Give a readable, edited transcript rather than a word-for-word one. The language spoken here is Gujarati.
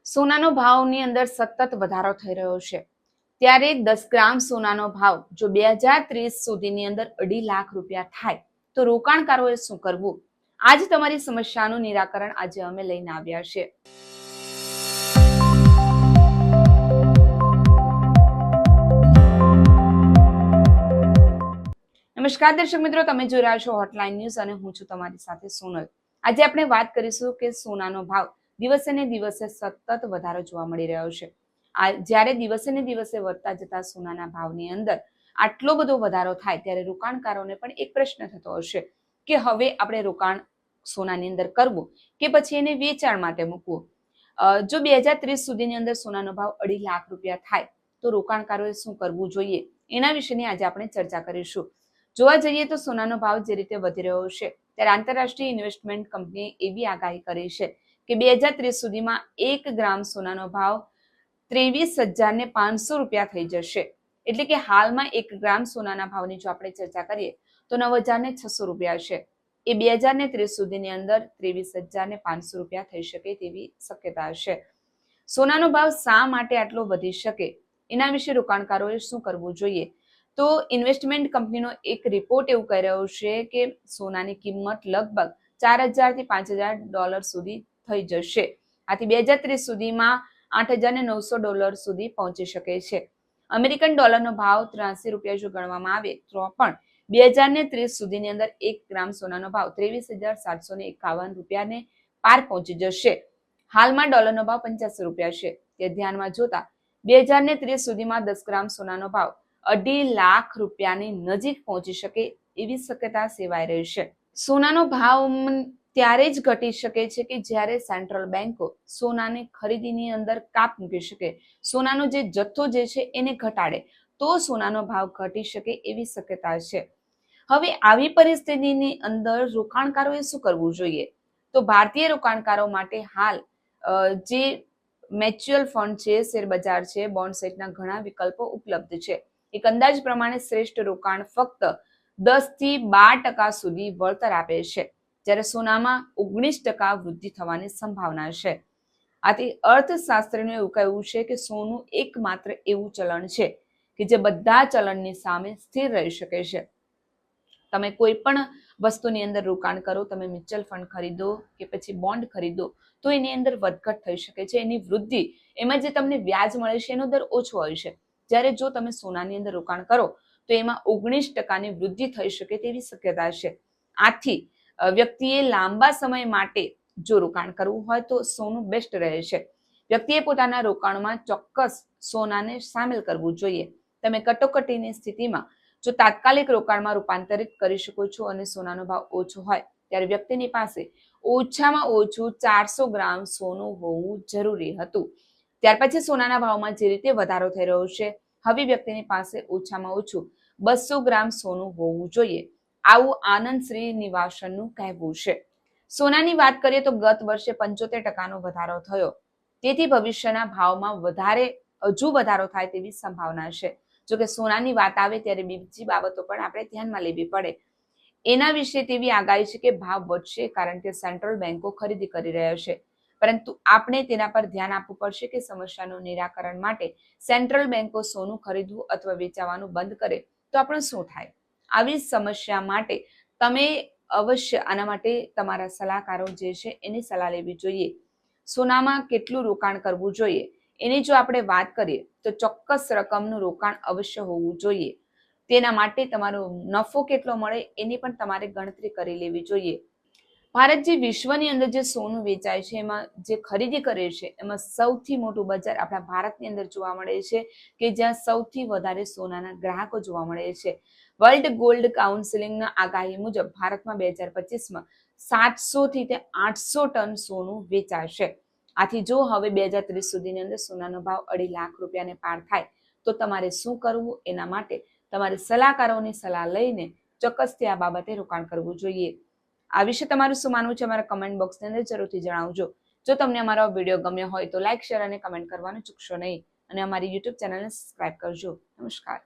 સોનાનો ભાવની અંદર સતત વધારો થઈ રહ્યો છે, ત્યારે 10 ગ્રામ સોનાનો ભાવ જો 2030 સુધીની અંદર 2.5 લાખ રૂપિયા થાય તો રોકાણકારોએ શું કરવું? આજ તમારી સમસ્યાનું નિરાકરણ આજે અમે લઈને આવ્યા છે. નમસ્કાર દર્શક મિત્રો, તમે જોઈ રહ્યા છો હોટલાઇન ન્યૂઝ અને હું છું તમારી સાથે સોનલ. આજે આપણે વાત કરીશું કે સોનાનો ભાવ દિવસે ને દિવસે સતત વધારો જોવા મળી રહ્યો છે. જ્યારે દિવસે ને દિવસે વધતા જતા સોનાના ભાવની અંદર આટલો બધો વધારો થાય ત્યારે રોકાણકારોને પણ એક પ્રશ્ન થતો હશે કે હવે આપણે રોકાણ સોનાની અંદર કરવું કે પછી એને વેચાણ માટે મૂકવું. જો 2030 સુધીની અંદર સોનાનો ભાવ 2.5 લાખ રૂપિયા થાય તો રોકાણકારોએ શું કરવું જોઈએ, એના વિશેની આજે આપણે ચર્ચા કરીશું. જોવા જઈએ તો સોનાનો ભાવ જે રીતે વધી રહ્યો છે ત્યારે આંતરરાષ્ટ્રીય ઇન્વેસ્ટમેન્ટ કંપનીએ એવી આગાહી કરી છે કે 2030 સુધીમાં 1 ગ્રામ સોનાનો ભાવ 23,500 રૂપિયા થઈ જશે. એટલે કે હાલમાં 1 ગ્રામ સોનાના ભાવની જો આપણે ચર્ચા કરીએ તો 9,600 રૂપિયા છે. એ 2030 સુધીની અંદર 23,500 રૂપિયા થઈ શકે તેવી શક્યતા છે. સોનાનો ભાવ શા માટે આટલો વધી શકે એના વિશે રોકાણકારોએ શું કરવું જોઈએ? તો ઇન્વેસ્ટમેન્ટ કંપનીનો એક રિપોર્ટ એવું કહી રહ્યો છે કે સોનાની કિંમત લગભગ $4,000 થી $5,000 સુધી થઈ જશે. આથી 2030 સુધીમાં $8,900 સુધી પહોંચી શકે છે. અમેરિકન ડોલરનો ભાવ 83 રૂપિયા જો ગણવામાં આવે તો પણ 2030 સુધીની અંદર 1 ગ્રામ સોનાનો ભાવ 23,751 રૂપિયાને પાર પહોંચી જશે. હાલમાં ડોલરનો ભાવ 85 રૂપિયા છે. તે ધ્યાનમાં જોતા 2030 સુધીમાં 10 ગ્રામ સોનાનો ભાવ 2.5 લાખ રૂપિયાની નજીક પહોંચી શકે એવી શક્યતા સેવાઈ રહી છે. સોનાનો ભાવ ત્યારે જ ઘટી શકે છે કે જ્યારે સેન્ટ્રલ બેન્કો સોનાની ખરીદીની અંદર કાપ મૂકી શકે, સોનાનો જે જથ્થો જે છે એને ઘટાડે તો સોનાનો ભાવ ઘટી શકે એવી શક્યતા છે. હવે આવી પરિસ્થિતિની અંદર રોકાણકારોએ શું કરવું જોઈએ? તો ભારતીય રોકાણકારો માટે હાલ જે મ્યુચ્યુઅલ ફંડ છે, શેર બજાર છે, બોન્ડ સહિતના ઘણા વિકલ્પો ઉપલબ્ધ છે. એક અંદાજ પ્રમાણે શ્રેષ્ઠ રોકાણ ફક્ત 10 થી 12% સુધી વળતર આપે છે, જ્યારે સોનામાં 19% વૃદ્ધિ થવાની સંભાવના છે. આથી અર્થશાસ્ત્રીનું એવું કહેવું છે કે સોનું એકમાત્ર એવું ચલણ છે કે જે બધા ચલણની સામે સ્થિર રહી શકે છે. તમે કોઈ પણ વસ્તુની અંદર રોકાણ કરો, તમે મ્યુચ્યુઅલ ફંડ ખરીદો કે પછી બોન્ડ ખરીદો તો એની અંદર વધઘટ થઈ શકે છે. એની વૃદ્ધિ, એમાં જે તમને વ્યાજ મળે છે એનો દર ઓછો હોય છે. જ્યારે જો તમે સોનાની અંદર રોકાણ કરો તો એમાં 19%ની વૃદ્ધિ થઈ શકે તેવી શક્યતા છે. આથી વ્યક્તિએ લાંબા સમય માટે જો રોકાણ કરવું હોય તો સોનું બેસ્ટ રહે છે. વ્યક્તિએ પોતાના રોકાણમાં ચોક્કસ સોનાને સામેલ કરવું જોઈએ. તમે કટોકટીની સ્થિતિમાં જો તાત્કાલિક રોકાણમાં રૂપાંતરિત કરી શકો છો અને સોનાનો ભાવ ઓછો હોય ત્યારે વ્યક્તિની પાસે ઓછામાં ઓછું 400 ગ્રામ સોનું હોવું જરૂરી હતું. ત્યાર પછી સોનાના ભાવમાં જે રીતે વધારો થઈ રહ્યો છે, હવે વ્યક્તિની પાસે ઓછામાં ઓછું 200 ગ્રામ સોનું હોવું જોઈએ, આવું આનંદ શ્રીનિવાસનનું કહેવું છે. સોનાની વાત કરીએ તો ગત વર્ષે 75%નો વધારો થયો, તેથી ભવિષ્યના ભાવમાં હજુ વધારો થાય તેવી સંભાવના છે. જોકે સોનાની વાત આવે ત્યારે બીજી બાબતો પણ આપણે ધ્યાનમાં લેવી પડે. એના વિશે તેવી આગાહી છે કે ભાવ વધશે કારણ કે સેન્ટ્રલ બેન્કો ખરીદી કરી રહ્યા છે. પરંતુ આપણે તેના પર ધ્યાન આપવું પડશે કે સમસ્યાનું નિરાકરણ માટે સેન્ટ્રલ બેન્કો સોનું ખરીદવું અથવા વેચાવાનું બંધ કરે તો આપણે શું થાય? આવી સમસ્યા માટે તમે અવશ્ય આના માટે તમારા સલાહકારો જે છે એની સલાહ લેવી જોઈએ. સોનામાં કેટલું રોકાણ કરવું જોઈએ એની જો આપણે વાત કરીએ તો ચોક્કસ રકમનું રોકાણ અવશ્ય હોવું જોઈએ. તેના માટે તમારો નફો કેટલો મળે એની પણ તમારે ગણતરી કરી લેવી જોઈએ. ભારત જે વિશ્વની અંદર જે સોનું વેચાય છે, એમાં જે ખરીદી કરે છે એમાં સૌથી મોટું બજાર આપણા ભારતની અંદર જોવા મળે છે કે જ્યાં સૌથી વધારે સોનાના ગ્રાહકો જોવા મળે છે. વર્લ્ડ ગોલ્ડ કાઉન્સિલના આગાહી મુજબ ભારતમાં 2025માં 700 થી 800 ટન સોનું વેચાશે. આથી જો હવે 2030 સુધીની અંદર સોનાનો ભાવ 2.5 લાખ રૂપિયાને પાર થાય તો તમારે શું કરવું, એના માટે તમારે સલાહકારોની સલાહ લઈને ચોક્કસથી આ બાબતે રોકાણ કરવું જોઈએ. આ વિશે તમારું શું માનવું છે અમારા કમેન્ટ બોક્સની અંદર જરૂરથી જણાવજો. જો તમને અમારો વિડીયો ગમ્યો હોય તો લાઇક, શેર અને કમેન્ટ કરવાનું ચૂકશો નહીં અને અમારી યુટ્યુબ ચેનલને સબસ્ક્રાઇબ કરજો. નમસ્કાર.